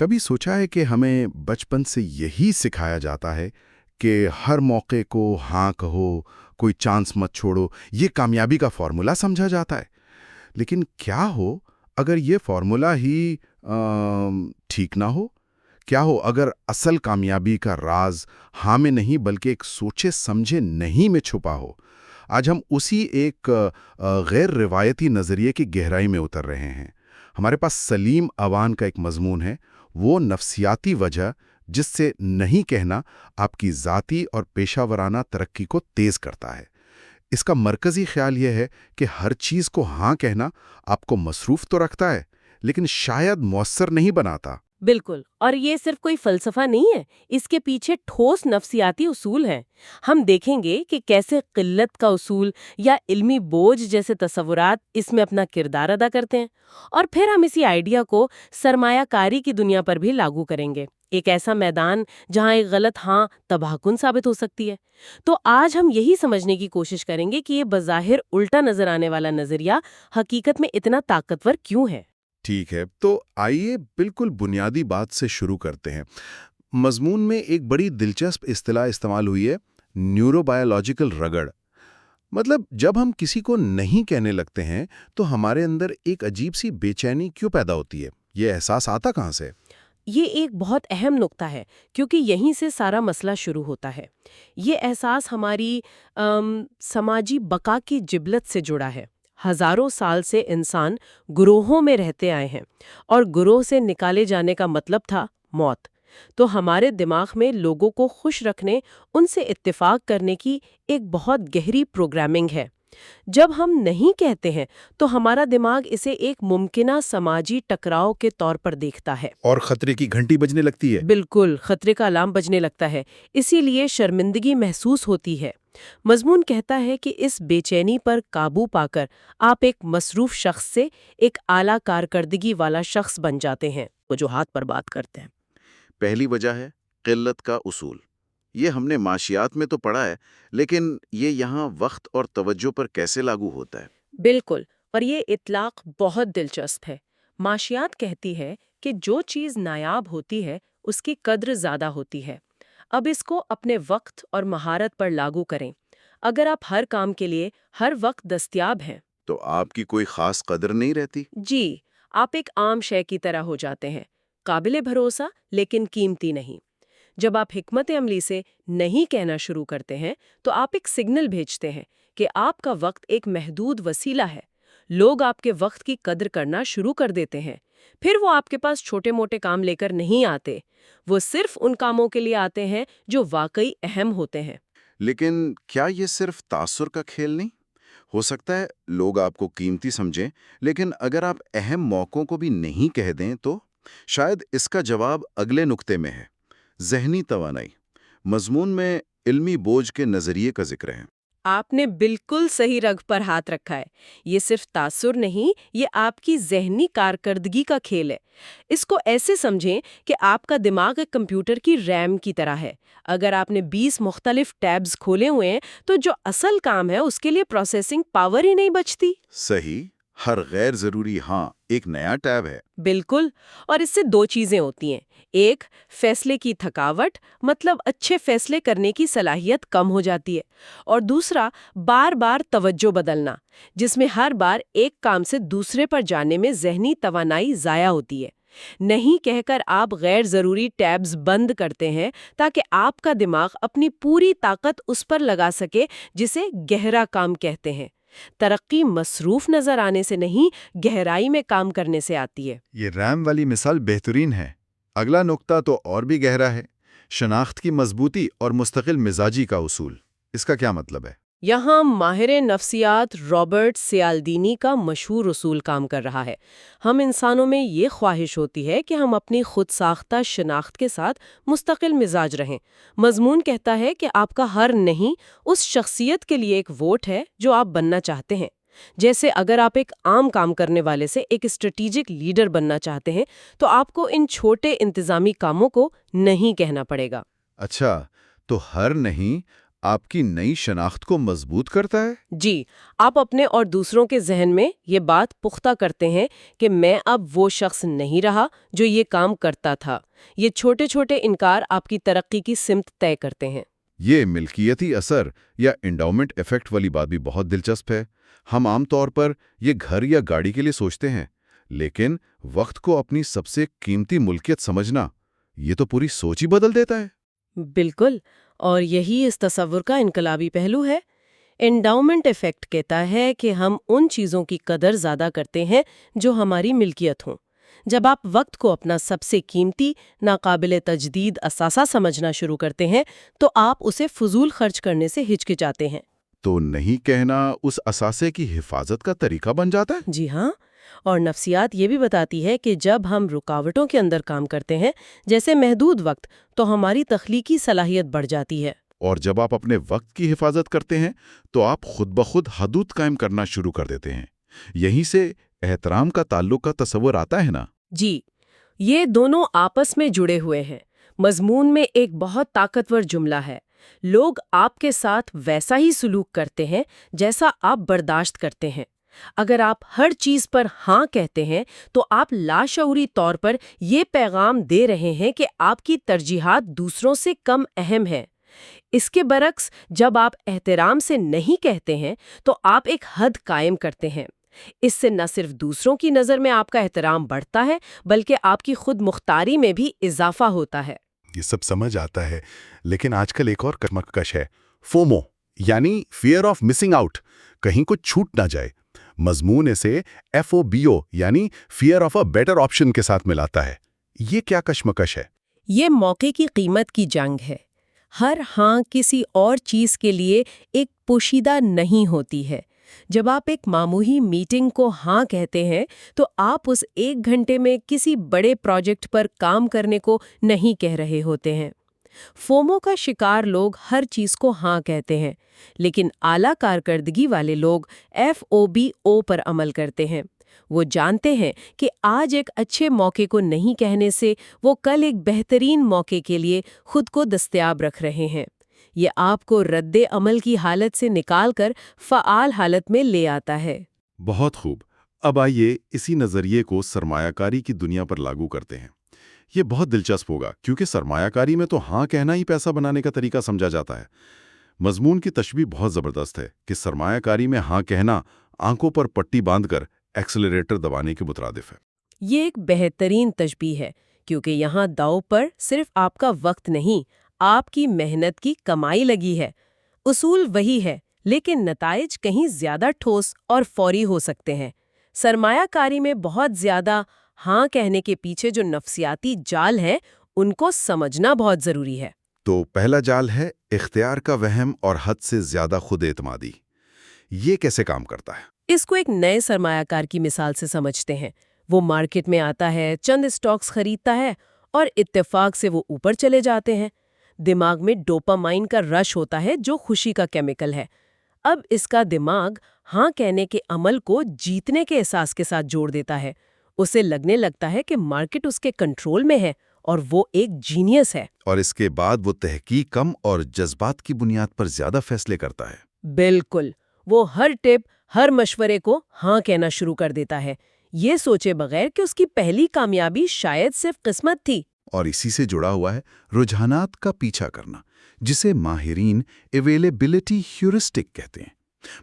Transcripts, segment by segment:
کبھی سوچا ہے کہ ہمیں بچپن سے یہی سکھایا جاتا ہے کہ ہر موقع کو ہاں کہو، کوئی چانس مت چھوڑو، یہ کامیابی کا فارمولا سمجھا جاتا ہے؟ لیکن کیا ہو اگر یہ فارمولا ہی ٹھیک نہ ہو؟ کیا ہو اگر اصل کامیابی کا راز ہاں میں نہیں بلکہ ایک سوچے سمجھے نہیں میں چھپا ہو؟ آج ہم اسی ایک غیر روایتی نظریے کی گہرائی میں اتر رہے ہیں۔ ہمارے پاس سلیم اوان کا ایک مضمون ہے، وہ نفسیاتی وجہ جس سے نہیں کہنا آپ کی ذاتی اور پیشہ ورانہ ترقی کو تیز کرتا ہے۔ اس کا مرکزی خیال یہ ہے کہ ہر چیز کو ہاں کہنا آپ کو مصروف تو رکھتا ہے، لیکن شاید مؤثر نہیں بناتا۔ بالکل، اور یہ صرف کوئی فلسفہ نہیں ہے، اس کے پیچھے ٹھوس نفسیاتی اصول ہیں۔ ہم دیکھیں گے کہ کیسے قلت کا اصول یا علمی بوجھ جیسے تصورات اس میں اپنا کردار ادا کرتے ہیں، اور پھر ہم اسی آئیڈیا کو سرمایہ کاری کی دنیا پر بھی لاگو کریں گے، ایک ایسا میدان جہاں ایک غلط ہاں تباہ کن ثابت ہو سکتی ہے۔ تو آج ہم یہی سمجھنے کی کوشش کریں گے کہ یہ بظاہر الٹا نظر آنے والا نظریہ حقیقت میں اتنا طاقتور کیوں ہے۔ ٹھیک ہے، تو آئیے بالکل بنیادی بات سے شروع کرتے ہیں۔ مضمون میں ایک بڑی دلچسپ اصطلاح استعمال ہوئی ہے، نیورو بایولوجیکل رگڑ۔ مطلب جب ہم کسی کو نہیں کہنے لگتے ہیں تو ہمارے اندر ایک عجیب سی بے چینی کیوں پیدا ہوتی ہے؟ یہ احساس آتا کہاں سے؟ یہ ایک بہت اہم نقطہ ہے، کیونکہ یہیں سے سارا مسئلہ شروع ہوتا ہے۔ یہ احساس ہماری سماجی بقا کی جبلت سے جڑا ہے۔ ہزاروں سال سے انسان گروہوں میں رہتے آئے ہیں، اور گروہ سے نکالے جانے کا مطلب تھا موت۔ تو ہمارے دماغ میں لوگوں کو خوش رکھنے، ان سے اتفاق کرنے کی ایک بہت گہری پروگرامنگ ہے۔ جب ہم نہیں کہتے ہیں تو ہمارا دماغ اسے ایک ممکنہ سماجی ٹکراؤ کے طور پر دیکھتا ہے، اور خطرے کی گھنٹی بجنے لگتی ہے۔ بالکل خطرے کا الارم بجنے لگتا ہے، اسی لیے شرمندگی محسوس ہوتی ہے۔ مضمون کہتا ہے کہ اس بے چینی پر قابو پا کر آپ ایک مصروف شخص سے ایک اعلیٰ کارکردگی والا شخص بن جاتے ہیں، وجوہات پر بات کرتے ہیں۔ پہلی وجہ ہے قلت کا اصول۔ یہ ہم نے معاشیات میں تو پڑھا ہے، لیکن یہ یہاں وقت اور توجہ پر کیسے لاگو ہوتا ہے؟ بالکل، اور یہ اطلاق بہت دلچسپ ہے۔ معاشیات کہتی ہے کہ جو چیز نایاب ہوتی ہے اس کی قدر زیادہ ہوتی ہے۔ اب اس کو اپنے وقت اور مہارت پر لاگو کریں۔ اگر آپ ہر کام کے لیے ہر وقت دستیاب ہیں تو آپ کی کوئی خاص قدر نہیں رہتی۔ جی، آپ ایک عام شے کی طرح ہو جاتے ہیں، قابل بھروسہ لیکن قیمتی نہیں۔ جب آپ حکمت عملی سے نہیں کہنا شروع کرتے ہیں تو آپ ایک سگنل بھیجتے ہیں کہ آپ کا وقت ایک محدود وسیلہ ہے۔ لوگ آپ کے وقت کی قدر کرنا شروع کر دیتے ہیں۔ پھر وہ آپ کے پاس چھوٹے موٹے کام لے کر نہیں آتے، وہ صرف ان کاموں کے لیے آتے ہیں جو واقعی اہم ہوتے ہیں۔ لیکن کیا یہ صرف تاثر کا کھیل نہیں؟ ہو سکتا ہے لوگ آپ کو قیمتی سمجھیں، لیکن اگر آپ اہم موقعوں کو بھی نہیں کہہ دیں تو؟ شاید اس کا جواب اگلے نقطے میں ہے، ذہنی توانائی۔ مضمون میں علمی بوجھ کے نظریے کا ذکر ہے۔ آپ نے بالکل صحیح رگ پر ہاتھ رکھا ہے۔ یہ صرف تاثر نہیں، یہ آپ کی ذہنی کارکردگی کا کھیل ہے۔ اس کو ایسے سمجھیں کہ آپ کا دماغ ایک کمپیوٹر کی ریم کی طرح ہے۔ اگر آپ نے 20 مختلف ٹیبز کھولے ہوئے ہیں تو جو اصل کام ہے اس کے لیے پروسیسنگ پاور ہی نہیں بچتی۔ صحیح، ہر غیر ضروری ہاں ایک نیا ٹیب ہے۔ بالکل، اور اس سے دو چیزیں ہوتی ہیں۔ ایک، فیصلے کی تھکاوٹ، مطلب اچھے فیصلے کرنے کی صلاحیت کم ہو جاتی ہے، اور دوسرا، بار بار توجہ بدلنا، جس میں ہر بار ایک کام سے دوسرے پر جانے میں ذہنی توانائی ضائع ہوتی ہے۔ نہیں کہہ کر آپ غیر ضروری ٹیبز بند کرتے ہیں تاکہ آپ کا دماغ اپنی پوری طاقت اس پر لگا سکے جسے گہرا کام کہتے ہیں۔ ترقی مصروف نظر آنے سے نہیں، گہرائی میں کام کرنے سے آتی ہے۔ یہ ریم والی مثال بہترین ہے۔ اگلا نقطہ تو اور بھی گہرا ہے، شناخت کی مضبوطی اور مستقل مزاجی کا اصول۔ اس کا کیا مطلب ہے؟ یہاں ماہر نفسیات رابرٹ سیالدینی کا مشہور اصول کام کر رہا ہے۔ ہم انسانوں میں یہ خواہش ہوتی ہے کہ ہم اپنی خود ساختہ شناخت کے ساتھ مستقل مزاج رہیں۔ مضمون کہتا ہے کہ آپ کا ہر نہیں اس شخصیت کے لیے ایک ووٹ ہے جو آپ بننا چاہتے ہیں۔ جیسے اگر آپ ایک عام کام کرنے والے سے ایک اسٹریٹجک لیڈر بننا چاہتے ہیں تو آپ کو ان چھوٹے انتظامی کاموں کو نہیں کہنا پڑے گا۔ اچھا، تو ہر نہیں آپ کی نئی شناخت کو مضبوط کرتا ہے؟ جی، آپ اپنے اور دوسروں کے ذہن میں یہ بات پختہ کرتے ہیں کہ میں اب وہ شخص نہیں رہا جو یہ کام کرتا تھا۔ یہ چھوٹے چھوٹے انکار آپ کی ترقی کی سمت طے کرتے ہیں۔ یہ ملکیتی اثر یا انڈاؤمنٹ ایفیکٹ والی بات بھی بہت دلچسپ ہے۔ ہم عام طور پر یہ گھر یا گاڑی کے لیے سوچتے ہیں، لیکن وقت کو اپنی سب سے قیمتی ملکیت سمجھنا، یہ تو پوری سوچ ہی بدل دیتا ہے۔ بالکل، اور یہی اس تصور کا انقلابی پہلو ہے۔ انڈاؤمنٹ ایفیکٹ کہتا ہے کہ ہم ان چیزوں کی قدر زیادہ کرتے ہیں جو ہماری ملکیت ہوں۔ جب آپ وقت کو اپنا سب سے قیمتی، ناقابل تجدید اثاثہ سمجھنا شروع کرتے ہیں تو آپ اسے فضول خرچ کرنے سے ہچکچاتے ہیں۔ تو نہیں کہنا اس اثاثے کی حفاظت کا طریقہ بن جاتا ہے؟ جی ہاں، اور نفسیات یہ بھی بتاتی ہے کہ جب ہم رکاوٹوں کے اندر کام کرتے ہیں، جیسے محدود وقت، تو ہماری تخلیقی صلاحیت بڑھ جاتی ہے۔ اور جب آپ اپنے وقت کی حفاظت کرتے ہیں تو آپ خود بخود حدود قائم کرنا شروع کر دیتے ہیں۔ یہیں سے احترام کا تعلق کا تصور آتا ہے نا؟ جی، یہ دونوں آپس میں جڑے ہوئے ہیں۔ مضمون میں ایک بہت طاقتور جملہ ہے، لوگ آپ کے ساتھ ویسا ہی سلوک کرتے ہیں جیسا آپ برداشت کرتے ہیں۔ اگر آپ ہر چیز پر ہاں کہتے ہیں تو آپ لاشعوری طور پر یہ پیغام دے رہے ہیں کہ آپ کی ترجیحات دوسروں سے کم اہم ہیں۔ اس کے برعکس، جب آپ احترام سے نہیں کہتے ہیں تو آپ ایک حد قائم کرتے ہیں۔ اس سے نہ صرف دوسروں کی نظر میں آپ کا احترام بڑھتا ہے، بلکہ آپ کی خود مختاری میں بھی اضافہ ہوتا ہے۔ یہ سب سمجھ آتا ہے، لیکن آج کل ایک اور کشمکش ہے، فومو، یعنی فیئر آف مسنگ آؤٹ، کہیں کچھ چھوٹ نہ جائے۔ مضمون اسے FOBO یعنی fear of a better option کے ساتھ ملاتا ہے۔ یہ کیا کشمکش ہے؟ یہ موقع کی قیمت کی جنگ ہے۔ ہر ہاں کسی اور چیز کے لیے ایک پوشیدہ نہیں ہوتی ہے۔ جب آپ ایک معمولی میٹنگ کو ہاں کہتے ہیں تو آپ اس 1 گھنٹے میں کسی بڑے پروجیکٹ پر کام کرنے کو نہیں کہہ رہے ہوتے ہیں۔ فومو کا شکار لوگ ہر چیز کو ہاں کہتے ہیں، لیکن اعلیٰ کارکردگی والے لوگ FOBO پر عمل کرتے ہیں۔ وہ جانتے ہیں کہ آج ایک اچھے موقع کو نہیں کہنے سے وہ کل ایک بہترین موقع کے لیے خود کو دستیاب رکھ رہے ہیں۔ یہ آپ کو رد عمل کی حالت سے نکال کر فعال حالت میں لے آتا ہے۔ بہت خوب۔ اب آئیے اسی نظریے کو سرمایہ کاری کی دنیا پر لاگو کرتے ہیں۔ یہ بہت دلچسپ ہوگا کیونکہ سرمایہ کاری میں تو ہاں کہنا ہی پیسہ بنانے کا طریقہ سمجھا جاتا ہے۔ مضمون کی تشبیہ بہت زبردست ہے کہ سرمایہ کاری میں ہاں کہنا آنکھوں پر پٹی باندھ کر ایکسلریٹر دبانے کے مترادف ہے۔ یہ ایک بہترین تشبیہ ہے کیونکہ یہاں داؤ پر صرف آپ کا وقت نہیں، آپ کی محنت کی کمائی لگی ہے۔ اصول وہی ہے، لیکن نتائج کہیں زیادہ ٹھوس اور فوری ہو سکتے ہیں۔ سرمایہ کاری میں بہت زیادہ ہاں کہنے کے پیچھے جو نفسیاتی جال ہیں، ان کو سمجھنا بہت ضروری ہے۔ تو پہلا جال ہے اختیار کا وہم اور حد سے زیادہ خود اعتمادی۔ یہ کیسے کام کرتا ہے؟ اس کو ایک نئے سرمایہ کار کی مثال سے سمجھتے ہیں۔ وہ مارکیٹ میں آتا ہے، چند اسٹاکس خریدتا ہے اور اتفاق سے وہ اوپر چلے جاتے ہیں۔ دماغ میں ڈوپامائن کا رش ہوتا ہے جو خوشی کا کیمیکل ہے۔ اب اس کا دماغ ہاں کہنے کے عمل کو جیتنے کے احساس کے ساتھ جوڑ دیتا ہے۔ اسے لگنے لگتا ہے کہ مارکیٹ اس کے کنٹرول میں ہے اور وہ ایک جینیس ہے۔ اور اس کے بعد وہ تحقیق کم اور جذبات کی بنیاد پر زیادہ فیصلے کرتا ہے۔ بالکل، وہ ہر ٹپ، ہر مشورے کو ہاں کہنا شروع کر دیتا ہے، یہ سوچے بغیر کہ اس کی پہلی کامیابی شاید صرف قسمت تھی۔ اور اسی سے جڑا ہوا ہے رجحانات کا پیچھا کرنا، جسے ماہرین اویلیبلٹی ہیورسٹک کہتے ہیں۔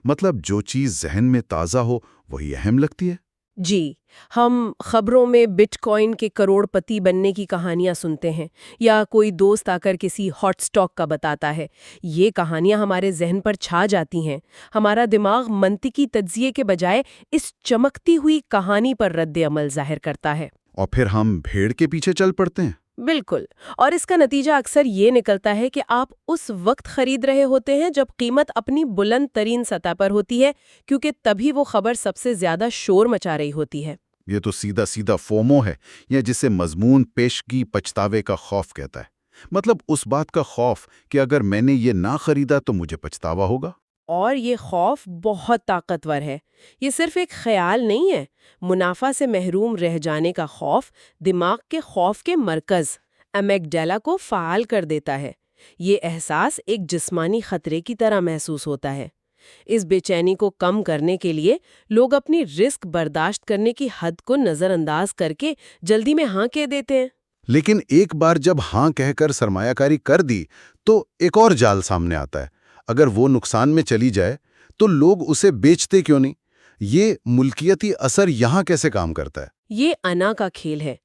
مطلب جو چیز ذہن میں تازہ ہو وہی اہم لگتی ہے۔ جی، ہم خبروں میں بٹ کوائن کے کروڑ پتی بننے کی کہانیاں سنتے ہیں، یا کوئی دوست آ کر کسی ہاٹ سٹاک کا بتاتا ہے۔ یہ کہانیاں ہمارے ذہن پر چھا جاتی ہیں۔ ہمارا دماغ منطقی تجزیے کے بجائے اس چمکتی ہوئی کہانی پر رد عمل ظاہر کرتا ہے۔ اور پھر ہم بھیڑ کے پیچھے چل پڑتے ہیں۔ بالکل، اور اس کا نتیجہ اکثر یہ نکلتا ہے کہ آپ اس وقت خرید رہے ہوتے ہیں جب قیمت اپنی بلند ترین سطح پر ہوتی ہے، کیونکہ تبھی وہ خبر سب سے زیادہ شور مچا رہی ہوتی ہے۔ یہ تو سیدھا سیدھا فومو ہے، یا جسے مضمون پیشگی پچھتاوے کا خوف کہتا ہے۔ مطلب اس بات کا خوف کہ اگر میں نے یہ نہ خریدا تو مجھے پچھتاوا ہوگا۔ اور یہ خوف بہت طاقتور ہے۔ یہ صرف ایک خیال نہیں ہے۔ منافع سے محروم رہ جانے کا خوف دماغ کے خوف کے مرکز ایمیگڈیلا کو فعال کر دیتا ہے۔ یہ احساس ایک جسمانی خطرے کی طرح محسوس ہوتا ہے۔ اس بے چینی کو کم کرنے کے لیے لوگ اپنی رسک برداشت کرنے کی حد کو نظر انداز کر کے جلدی میں ہاں کہہ دیتے ہیں۔ لیکن ایک بار جب ہاں کہہ کر سرمایہ کاری کر دی تو ایک اور جال سامنے آتا ہے۔ اگر وہ نقصان میں چلی جائے تو لوگ اسے بیچتے کیوں نہیں؟ یہ ملکیتی اثر یہاں کیسے کام کرتا ہے؟ یہ انا کا کھیل ہے۔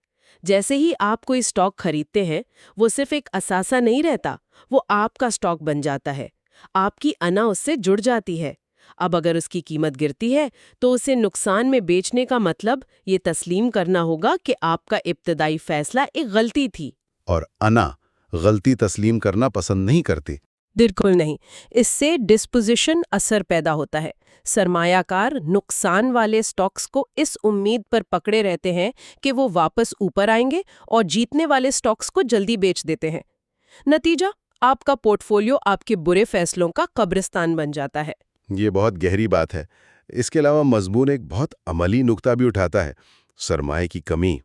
جیسے ہی آپ کوئی سٹاک خریدتے ہیں، وہ صرف ایک اثاثہ نہیں رہتا، وہ آپ کا سٹاک بن جاتا ہے۔ آپ کی انا اس سے جڑ جاتی ہے۔ اب اگر اس کی قیمت گرتی ہے تو اسے نقصان میں بیچنے کا مطلب یہ تسلیم کرنا ہوگا کہ آپ کا ابتدائی فیصلہ ایک غلطی تھی۔ اور انا غلطی تسلیم کرنا پسند نہیں کرتی۔ بالکل نہیں۔ اس سے ڈسپوزیشن اثر پیدا ہوتا ہے۔ سرمایہ کار نقصان والے سٹاکس کو اس امید پر پکڑے رہتے ہیں کہ وہ واپس اوپر آئیں گے اور جیتنے والے سٹاکس کو جلدی بیچ دیتے ہیں۔ نتیجہ، آپ کا پورٹ فولیو آپ کے برے فیصلوں کا قبرستان بن جاتا ہے۔ یہ بہت گہری بات ہے۔ اس کے علاوہ مضمون ایک بہت عملی نکتہ بھی اٹھاتا ہے، سرمایہ کی کمی۔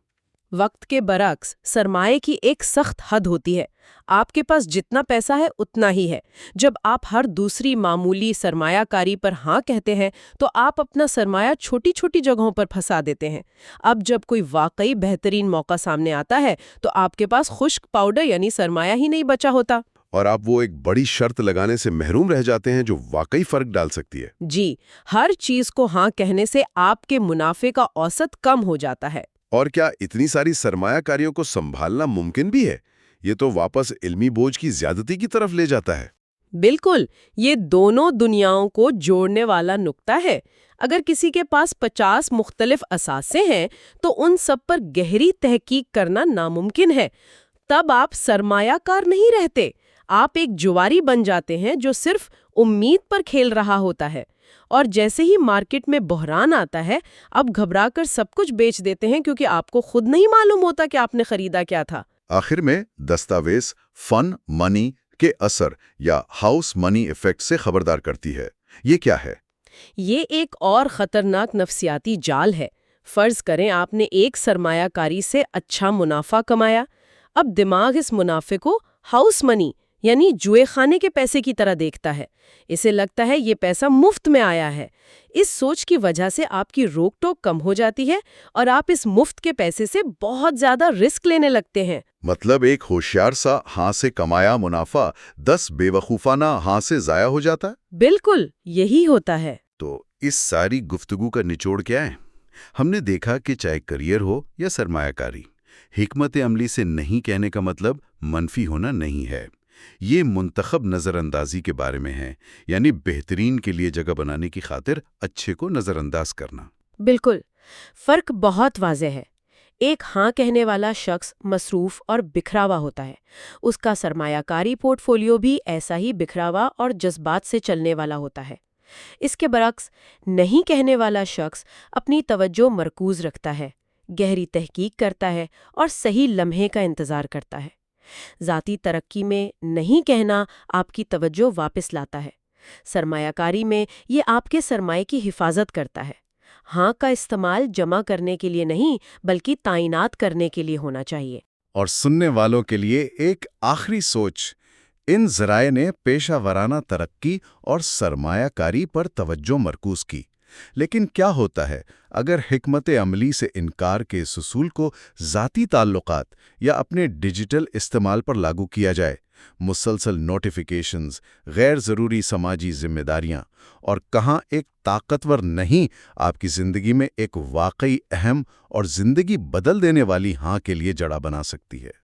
وقت کے برعکس سرمایہ کی ایک سخت حد ہوتی ہے۔ آپ کے پاس جتنا پیسہ ہے اتنا ہی ہے۔ جب آپ ہر دوسری معمولی سرمایہ کاری پر ہاں کہتے ہیں تو آپ اپنا سرمایہ چھوٹی چھوٹی جگہوں پر پھنسا دیتے ہیں۔ اب جب کوئی واقعی بہترین موقع سامنے آتا ہے تو آپ کے پاس خشک پاؤڈر یعنی سرمایہ ہی نہیں بچا ہوتا۔ اور آپ وہ ایک بڑی شرط لگانے سے محروم رہ جاتے ہیں جو واقعی فرق ڈال سکتی ہے۔ جی، ہر چیز کو ہاں کہنے سے آپ کے منافع کا اوسط کم ہو جاتا ہے۔ اور کیا اتنی ساری سرمایہ کاریوں کو سنبھالنا ممکن بھی ہے؟ یہ تو واپس علمی بوجھ کی زیادتی کی طرف لے جاتا ہے۔ بالکل، یہ دونوں دنیاؤں کو جوڑنے والا نقطہ ہے۔ اگر کسی کے پاس 50 مختلف اثاثے ہیں تو ان سب پر گہری تحقیق کرنا ناممکن ہے۔ تب آپ سرمایہ کار نہیں رہتے، آپ ایک جواری بن جاتے ہیں جو صرف امید پر کھیل رہا ہوتا ہے۔ اور جیسے ہی مارکیٹ میں بحران آتا ہے، اب گھبرا کر سب کچھ بیچ دیتے ہیں کیونکہ آپ کو خود نہیں معلوم ہوتا کہ آپ نے خریدا کیا تھا۔ آخر میں دستاویز فن منی کے اثر یا ہاؤس منی ایفیکٹ سے خبردار کرتی ہے۔ یہ کیا ہے؟ یہ ایک اور خطرناک نفسیاتی جال ہے۔ فرض کریں آپ نے ایک سرمایہ کاری سے اچھا منافع کمایا۔ اب دماغ اس منافع کو ہاؤس منی یعنی جوئے خانے کے پیسے کی طرح دیکھتا ہے۔ اسے لگتا ہے یہ پیسہ مفت میں آیا ہے۔ اس سوچ کی وجہ سے آپ کی روک ٹوک کم ہو جاتی ہے اور آپ اس مفت کے پیسے سے بہت زیادہ رسک لینے لگتے ہیں۔ مطلب ایک ہوشیار سا ہاں سے کمایا منافع 10 بے وقوفانہ ہاں سے ضائع ہو جاتا ہے۔ بالکل یہی ہوتا ہے۔ تو اس ساری گفتگو کا نچوڑ کیا ہے؟ ہم نے دیکھا کہ چاہے کریئر ہو یا سرمایہ کاری، حکمت عملی سے نہیں کہنے کا مطلب منفی ہونا نہیں ہے۔ یہ منتخب نظر اندازی کے بارے میں ہے، یعنی بہترین کے لیے جگہ بنانے کی خاطر اچھے کو نظر انداز کرنا۔ بالکل، فرق بہت واضح ہے۔ ایک ہاں کہنے والا شخص مصروف اور بکھرا ہوا ہوتا ہے۔ اس کا سرمایہ کاری پورٹ فولیو بھی ایسا ہی بکھرا ہوا اور جذبات سے چلنے والا ہوتا ہے۔ اس کے برعکس نہیں کہنے والا شخص اپنی توجہ مرکوز رکھتا ہے، گہری تحقیق کرتا ہے اور صحیح لمحے کا انتظار کرتا ہے۔ ذاتی ترقی میں نہیں کہنا آپ کی توجہ واپس لاتا ہے۔ سرمایہ کاری میں یہ آپ کے سرمایہ کی حفاظت کرتا ہے۔ ہاں کا استعمال جمع کرنے کے لیے نہیں بلکہ تعینات کرنے کے لیے ہونا چاہیے۔ اور سننے والوں کے لیے ایک آخری سوچ، ان ذرائع نے پیشہ ورانہ ترقی اور سرمایہ کاری پر توجہ مرکوز کی، لیکن کیا ہوتا ہے اگر حکمت عملی سے انکار کے اس اصول کو ذاتی تعلقات یا اپنے ڈیجیٹل استعمال پر لاگو کیا جائے؟ مسلسل نوٹیفیکیشنز، غیر ضروری سماجی ذمہ داریاں، اور کہاں ایک طاقتور نہیں آپ کی زندگی میں ایک واقعی اہم اور زندگی بدل دینے والی ہاں کے لیے جڑا بنا سکتی ہے۔